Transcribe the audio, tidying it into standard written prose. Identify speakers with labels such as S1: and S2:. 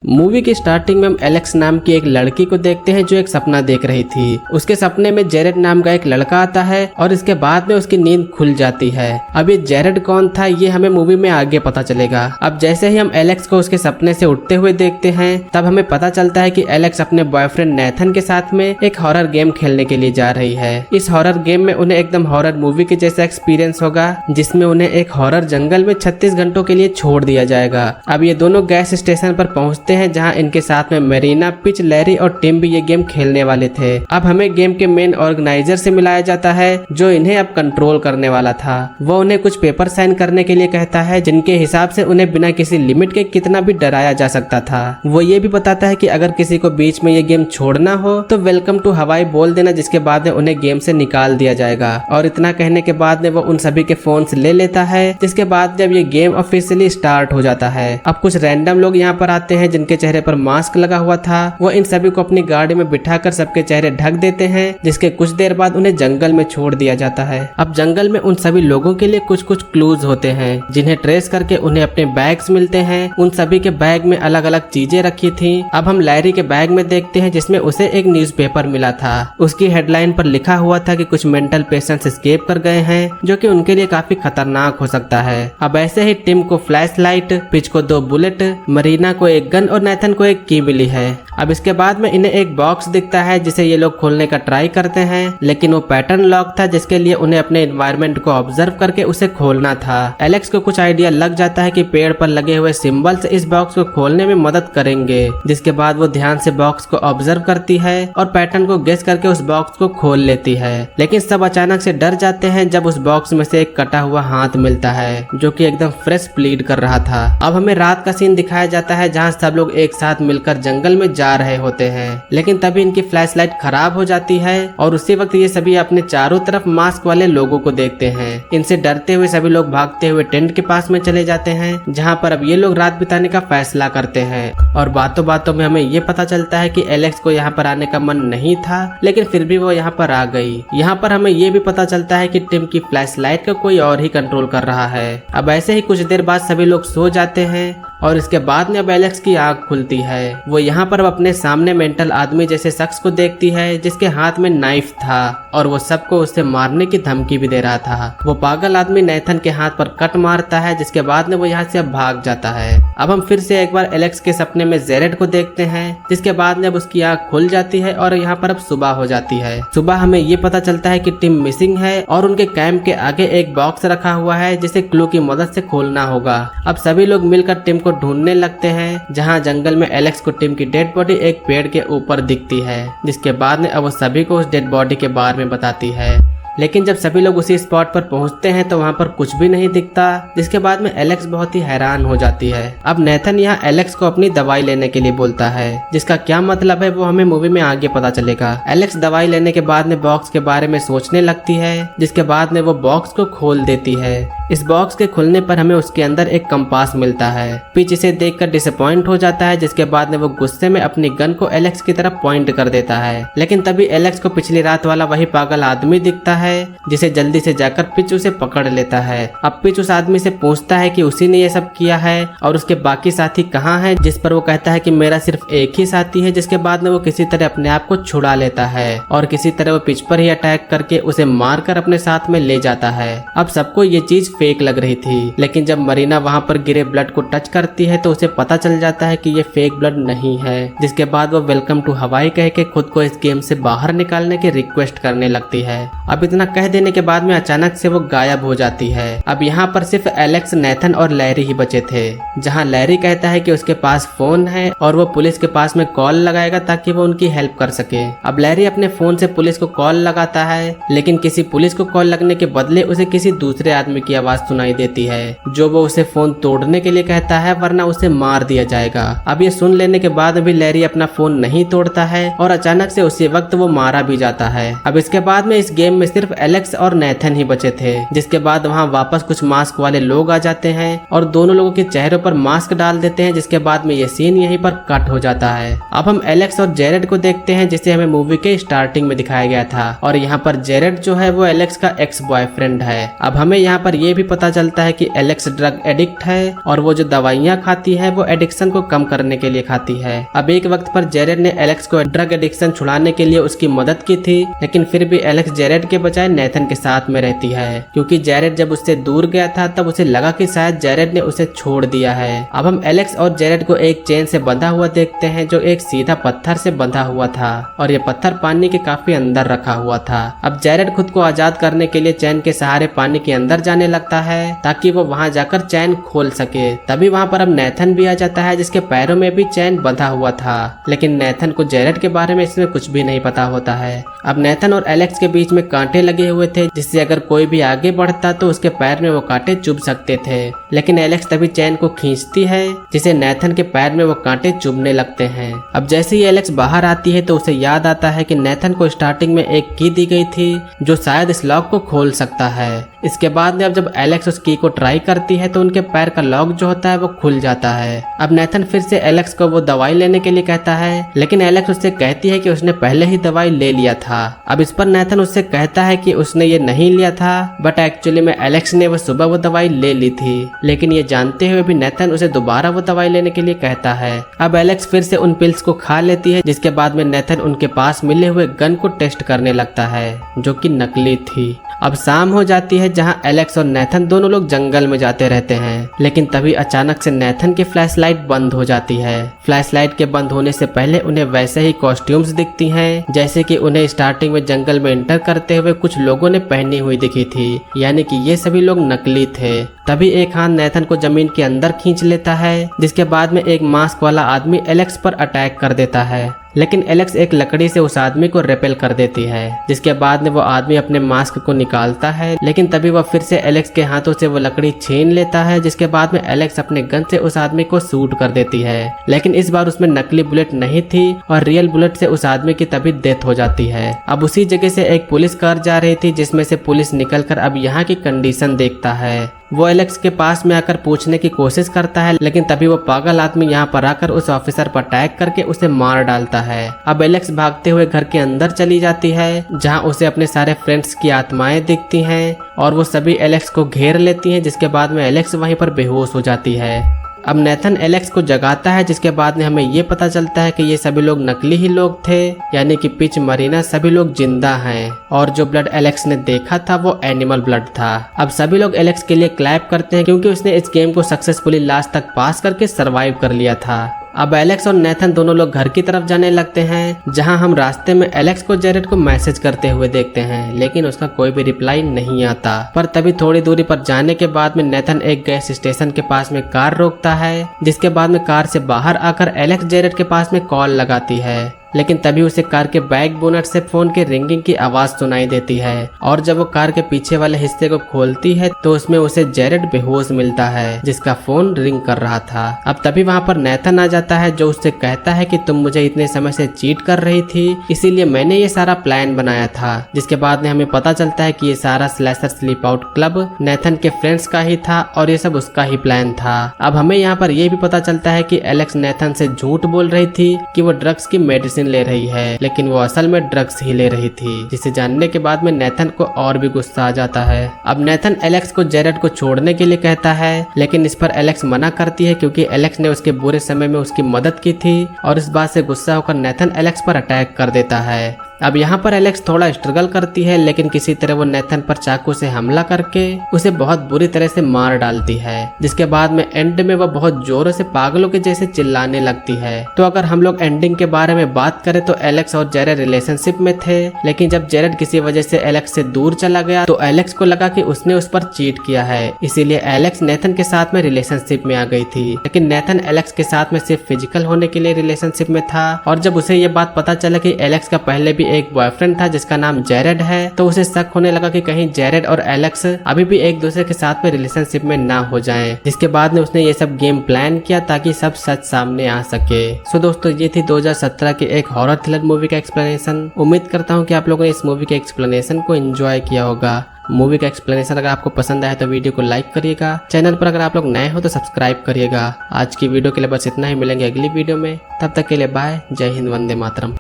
S1: Movie की starting में हम एलेक्स नाम की एक लड़की को देखते हैं जो एक सपना देख रही थी। उसके सपने में जेरेड नाम का एक लड़का आता है और इसके बाद में उसकी नींद खुल जाती है। अब ये जेरेड कौन था ये हमें मूवी में आगे पता चलेगा। अब जैसे ही हम एलेक्स को उसके सपने से उठते हुए देखते हैं तब हमें पता चलता है कि एलेक्स अपने बॉयफ्रेंड नेथन के साथ में एक हॉरर गेम खेलने के लिए जा रही है। इस हॉरर गेम में उन्हें एकदम हॉरर मूवी के जैसा एक्सपीरियंस होगा जिसमें उन्हें एक हॉरर जंगल में 36 घंटों के लिए छोड़ दिया जाएगा। अब ये दोनों गैस स्टेशन पर पहुंचते हैं जहां इनके साथ में मेरीना, पिच, लैरी और टिम भी ये गेम खेलने वाले थे। अब हमें गेम के मेन ऑर्गेनाइजर से मिलाया जाता है जो इन्हें अब कंट्रोल करने वाला था। वो उन्हें कुछ पेपर साइन करने के लिए कहता है जिनके हिसाब से उन्हें बिना किसी लिमिट के कितना भी डराया जा सकता था। वो ये भी बताता है कि अगर किसी को बीच में ये गेम छोड़ना हो तो वेलकम टू हवाई बोल देना, जिसके बाद में उन्हें गेम से निकाल दिया जाएगा। और इतना कहने के बाद में वो उन सभी के फोन ले लेता है, जिसके बाद जब ये गेम ऑफिशियली स्टार्ट हो जाता है। अब कुछ रैंडम लोग यहाँ पर आते हैं जिनके चेहरे पर मास्क लगा हुआ था। वो इन सभी को अपनी गाड़ी में बिठाकर सबके चेहरे ढक देते हैं, जिसके कुछ देर बाद उन्हें जंगल में छोड़ दिया जाता है। अब जंगल में उन सभी लोगों के लिए कुछ कुछ क्लूज होते हैं जिन्हें ट्रेस करके उन्हें अपने बैग्स मिलते हैं। उन सभी के बैग में अलग अलग चीजें रखी थी। अब हम लैरी के बैग में देखते हैं जिसमें उसे एक न्यूज़पेपर मिला था। उसकी हेडलाइन पर लिखा हुआ था कि कुछ मेंटल पेशेंट्स एस्केप कर गए हैं जो कि उनके लिए काफी खतरनाक हो सकता है। अब ऐसे ही टिम को फ्लैश लाइट, पिच को 2 बुलेट, मरीना को एक गन और नेथन को एक की मिली है। अब इसके बाद में इन्हें एक बॉक्स दिखता है जिसे ये लोग खोलने का ट्राई करते हैं, लेकिन वो पैटर्न लॉक था जिसके लिए उन्हें अपने एनवायरनमेंट को ऑब्जर्व करके उसे खोलना था। एलेक्स को कुछ आइडिया लग जाता है कि पेड़ पर लगे हुए सिंबल्स इस बॉक्स को खोलने में मदद करेंगे, जिसके बाद वो ध्यान से बॉक्स को ऑब्जर्व करती है और पैटर्न को गेस करके उस बॉक्स को खोल लेती है। लेकिन सब अचानक से डर जाते हैं जब उस बॉक्स में से एक कटा हुआ हाथ मिलता है जो कि एकदम फ्रेश ब्लीड कर रहा था। अब हमें रात का सीन दिखाया जाता है जहाँ सब लोग एक साथ मिलकर जंगल में जा रहे होते हैं, लेकिन तभी इनकी फ्लैशलाइट खराब हो जाती है और उसी वक्त ये सभी अपने चारों तरफ मास्क वाले लोगों को देखते हैं। इनसे डरते हुए सभी लोग भागते हुए टेंट के पास में चले जाते हैं जहाँ पर अब ये लोग रात बिताने का फैसला करते हैं। और बातों बातों में हमें ये पता चलता है कि एलेक्स को यहाँ पर आने का मन नहीं था, लेकिन फिर भी वो यहाँ पर आ गई। यहाँ पर हमें ये भी पता चलता है कि टिम की फ्लैशलाइट को कोई और ही कंट्रोल कर रहा है। अब ऐसे ही कुछ देर बाद सभी लोग सो जाते हैं और इसके बाद में अब एलेक्स की आंख खुलती है। वो यहाँ पर अपने सामने मेंटल आदमी जैसे शख्स को देखती है जिसके हाथ में नाइफ था और वो सबको उसे मारने की धमकी भी दे रहा था। वो पागल आदमी नेथन के हाथ पर कट मारता है, जिसके बाद में वो यहाँ से अब भाग जाता है। अब हम फिर से एक बार एलेक्स के सपने में जेरेड को देखते हैं, जिसके बाद में अब उसकी आंख खुल जाती है और यहाँ पर अब सुबह हो जाती है। सुबह हमें ये पता चलता है कि टिम मिसिंग है और उनके कैंप के आगे एक बॉक्स रखा हुआ है जिसे क्लू की मदद से खोलना होगा। अब सभी लोग मिलकर टिम को ढूंढने लगते हैं जहां जंगल में एलेक्स को टिम की डेड बॉडी एक पेड़ के ऊपर दिखती है, जिसके बाद में अब वो सभी को उस डेड बॉडी के बारे में बताती है। लेकिन जब सभी लोग उसी स्पॉट पर पहुंचते हैं तो वहां पर कुछ भी नहीं दिखता, जिसके बाद में एलेक्स बहुत ही हैरान हो जाती है। अब नेथन यहाँ एलेक्स को अपनी दवाई लेने के लिए बोलता है, जिसका क्या मतलब है वो हमें मूवी में आगे पता चलेगा। एलेक्स दवाई लेने के बाद में बॉक्स के बारे में सोचने लगती है, जिसके बाद में वो बॉक्स को खोल देती है। इस बॉक्स के खुलने पर हमें उसके अंदर एक कंपास मिलता है। पिच इसे देखकर डिसअपॉइंट हो जाता है, जिसके बाद में वो गुस्से में अपनी गन को एलेक्स की तरफ पॉइंट कर देता है। लेकिन तभी एलेक्स को पिछली रात वाला वही पागल आदमी दिखता है, जिसे जल्दी से जाकर पिच उसे पकड़ लेता है। अब पिच उस आदमी से पूछता है कि उसी ने ये सब किया है और उसके बाकी साथी कहाँ हैं, जिस पर वो कहता है कि मेरा सिर्फ एक ही साथी है। जिसके बाद में वो किसी तरह अपने आप को छुड़ा लेता है और किसी तरह वो पिच पर ही अटैक करके उसे मारकर अपने साथ में ले जाता है। अब सबको ये चीज फेक लग रही थी, लेकिन जब मरीना वहाँ पर गिरे ब्लड को टच करती है तो उसे पता चल जाता है कि ये फेक ब्लड नहीं है। जिसके बाद वो वेलकम टू हवाई कह के खुद को इस गेम से बाहर निकालने की रिक्वेस्ट करने लगती है। अब इतना कह देने के बाद में अचानक से वो गायब हो जाती है। अब यहाँ पर सिर्फ एलेक्स, नेथन और लैरी ही बचे थे, जहाँ लैरी कहता है कि उसके पास फोन है और वो पुलिस के पास में कॉल लगाएगा ताकि वो उनकी हेल्प कर सके। अब लैरी अपने फोन से पुलिस को कॉल लगाता है, लेकिन किसी पुलिस को कॉल लगने के बदले उसे किसी दूसरे आदमी की आवाज सुनाई देती है जो वो उसे फोन तोड़ने के लिए कहता है, वरना उसे मार दिया जाएगा। अब ये सुन लेने के बाद भी लैरी अपना फोन नहीं तोड़ता है और अचानक से उसी वक्त वो मारा भी जाता है। अब इसके बाद में इस गेम में सिर्फ एलेक्स और नेथन ही बचे थे, जिसके बाद वहाँ वापस कुछ मास्क वाले लोग आ जाते हैं और दोनों लोगों के चेहरों पर मास्क डाल देते हैं, जिसके बाद में ये सीन यहीं पर कट हो जाता है। अब हम एलेक्स और जेरेड को देखते हैं जिसे हमें मूवी के स्टार्टिंग में दिखाया गया था और यहाँ पर जेरेड जो है वो एलेक्स का एक्स बॉयफ्रेंड है। अब हमें यहाँ पर ये ये भी पता चलता है कि एलेक्स ड्रग एडिक्ट है और वो जो दवाइयाँ खाती है वो एडिक्शन को कम करने के लिए खाती है। अब एक वक्त पर जेरेड ने एलेक्स को ड्रग एडिक्शन छुड़ाने के लिए उसकी मदद की थी, लेकिन फिर भी एलेक्स जेरेड के बजाय नेथन के साथ में रहती है, क्योंकि जेरेड जब उससे दूर गया था तब उसे लगा कि शायद जेरेड ने उसे छोड़ दिया है। अब हम एलेक्स और जेरेड को एक चेन से बंधा हुआ देखते हैं जो एक सीधा पत्थर से बंधा हुआ था और ये पत्थर पानी के काफी अंदर रखा हुआ था। अब जेरेड खुद को आजाद करने के लिए चैन के सहारे पानी के अंदर जाने लगता है ताकि वो वहां जाकर चैन खोल सके। तभी वहां पर अब नेथन भी आ जाता है जिसके पैरों में भी चैन बंधा हुआ था, लेकिन नेथन को जेरेड के बारे में इसमें कुछ भी नहीं पता होता है। अब नेथन और एलेक्स के बीच में कांटे लगे हुए थे जिससे अगर कोई भी आगे बढ़ता तो उसके पैर में वो कांटे चुभ सकते थे, लेकिन एलेक्स तभी चैन को खींचती है जिसे नेथन के पैर में वो कांटे चुभने लगते हैं। अब जैसे ही एलेक्स बाहर आती है तो उसे याद आता है कि नेथन को स्टार्टिंग में एक की दी गई थी जो शायद इस लॉक को खोल सकता है। इसके बाद में अब जब एलेक्स उस की को ट्राई करती है तो उनके पैर का लॉक जो होता है वो खुल जाता है। अब नेथन फिर से एलेक्स को वो दवाई लेने के लिए कहता है, लेकिन एलेक्स उससे कहती है कि उसने पहले ही दवाई ले लिया था। अब इस पर नेथन उससे कहता है कि उसने ये नहीं लिया था, बट एक्चुअली में एलेक्स ने वो सुबह वो दवाई ले ली थी, लेकिन ये जानते हुए भी नेथन उसे दोबारा वो दवाई लेने के लिए कहता है। अब एलेक्स फिर से उन पिल्स को खा लेती है, जिसके बाद में नेथन उनके पास मिले हुए गन को टेस्ट करने लगता है जो कि नकली थी। अब शाम हो जाती है जहां एलेक्स और नेथन दोनों लोग जंगल में जाते रहते हैं, लेकिन तभी अचानक से नेथन की फ्लैशलाइट बंद हो जाती है। फ्लैशलाइट के बंद होने से पहले उन्हें वैसे ही कॉस्ट्यूम्स दिखती हैं जैसे कि उन्हें स्टार्टिंग में जंगल में एंटर करते हुए कुछ लोगों ने पहनी हुई दिखी थी, यानी कि ये सभी लोग नकली थे। तभी एक हाथ नेथन को जमीन के अंदर खींच लेता है, जिसके बाद में एक मास्क वाला आदमी एलेक्स पर अटैक कर देता है, लेकिन एलेक्स एक लकड़ी से उस आदमी को रेपेल कर देती है, जिसके बाद में वो आदमी अपने मास्क को निकालता है, लेकिन तभी वह फिर से एलेक्स के हाथों से वो लकड़ी छीन लेता है, जिसके बाद में एलेक्स अपने गन से उस आदमी को शूट कर देती है, लेकिन इस बार उसमें नकली बुलेट नहीं थी और रियल बुलेट से उस आदमी की तभी डेथ हो जाती है। अब उसी जगह से एक पुलिस कार जा रही थी जिसमें से पुलिस निकलकर अब यहाँ की कंडीशन देखता है। वो एलेक्स के पास में आकर पूछने की कोशिश करता है, लेकिन तभी वो पागल आदमी यहाँ पर आकर उस ऑफिसर पर अटैक करके उसे मार डालता है। अब एलेक्स भागते हुए घर के अंदर चली जाती है जहाँ उसे अपने सारे फ्रेंड्स की आत्माएं दिखती हैं और वो सभी एलेक्स को घेर लेती हैं, जिसके बाद में एलेक्स वहीं पर बेहोश हो जाती है। अब नेथन एलेक्स को जगाता है, जिसके बाद में हमें ये पता चलता है कि ये सभी लोग नकली ही लोग थे, यानी कि पिच, मरीना सभी लोग जिंदा हैं और जो ब्लड एलेक्स ने देखा था वो एनिमल ब्लड था। अब सभी लोग एलेक्स के लिए क्लैप करते हैं क्योंकि उसने इस गेम को सक्सेसफुली लास्ट तक पास करके सरवाइव कर लिया था। अब एलेक्स और नेथन दोनों लोग घर की तरफ जाने लगते हैं, जहां हम रास्ते में एलेक्स को जेरेड को मैसेज करते हुए देखते हैं, लेकिन उसका कोई भी रिप्लाई नहीं आता। पर तभी थोड़ी दूरी पर जाने के बाद में नेथन एक गैस स्टेशन के पास में कार रोकता है, जिसके बाद में कार से बाहर आकर एलेक्स जेरेड के पास में कॉल लगाती है, लेकिन तभी उसे कार के बैक बोनट से फोन के रिंगिंग की आवाज सुनाई देती है और जब वो कार के पीछे वाले हिस्से को खोलती है तो उसमें उसे जेरेड बेहोश मिलता है जिसका फोन रिंग कर रहा था। अब तभी वहाँ पर नेथन आ जाता है जो उससे कहता है कि तुम मुझे इतने समय से चीट कर रही थी, इसीलिए मैंने ये सारा प्लान बनाया था। जिसके बाद में हमें पता चलता है कि ये सारा slasher sleep out club Nathan के फ्रेंड्स का ही था और ये सब उसका ही प्लान था। अब हमें यहाँ पर यह भी पता चलता है कि एलेक्स नेथन से झूठ बोल रही थी कि वो ड्रग्स की मेडिसिन ले रही है, लेकिन वो असल में ड्रग्स ही ले रही थी, जिसे जानने के बाद में नेथन को और भी गुस्सा आ जाता है। अब नेथन एलेक्स को जेरेड को छोड़ने के लिए कहता है, लेकिन इस पर एलेक्स मना करती है क्योंकि एलेक्स ने उसके बुरे समय में उसकी मदद की थी और इस बात से गुस्सा होकर नेथन एलेक्स पर अटैक कर देता है। अब यहाँ पर एलेक्स थोड़ा स्ट्रगल करती है, लेकिन किसी तरह वो नेथन पर चाकू से हमला करके उसे बहुत बुरी तरह से मार डालती है, जिसके बाद में एंड में वो बहुत जोरों से पागलों के जैसे चिल्लाने लगती है। तो अगर हम लोग एंडिंग के बारे में बात करें तो एलेक्स और जेरेड रिलेशनशिप में थे, लेकिन जब जेरेड किसी वजह से एलेक्स से दूर चला गया तो एलेक्स को लगा कि उसने उस पर चीट किया है, इसीलिए एलेक्स नेथन के साथ में रिलेशनशिप में आ गई थी। लेकिन नेथन एलेक्स के साथ में सिर्फ फिजिकल होने के लिए रिलेशनशिप में था और जब उसे ये बात पता चला कि एलेक्स का पहले भी एक बॉयफ्रेंड था जिसका नाम जेरेड है, तो उसे शक होने लगा कि कहीं जेरेड और एलेक्स अभी भी एक दूसरे के साथ में रिलेशनशिप में ना हो जाएं। जिसके बाद में उसने ये सब गेम प्लान किया ताकि सब सच सामने आ सके। सो दोस्तों, ये थी 2017 की एक हॉरर थ्रिलर मूवी का एक्सप्लेनेशन। उम्मीद करता हूँ कि आप लोगों ने इस मूवी के एक्सप्लेनेशन को एंजॉय किया होगा। मूवी का एक्सप्लेनेशन अगर आपको पसंद आया तो वीडियो को लाइक करिएगा। चैनल पर अगर आप लोग नए हो तो सब्सक्राइब करिएगा। आज की वीडियो के लिए बस इतना ही, मिलेंगे अगली वीडियो में। तब तक के लिए बाय। जय हिंद, वंदे मातरम।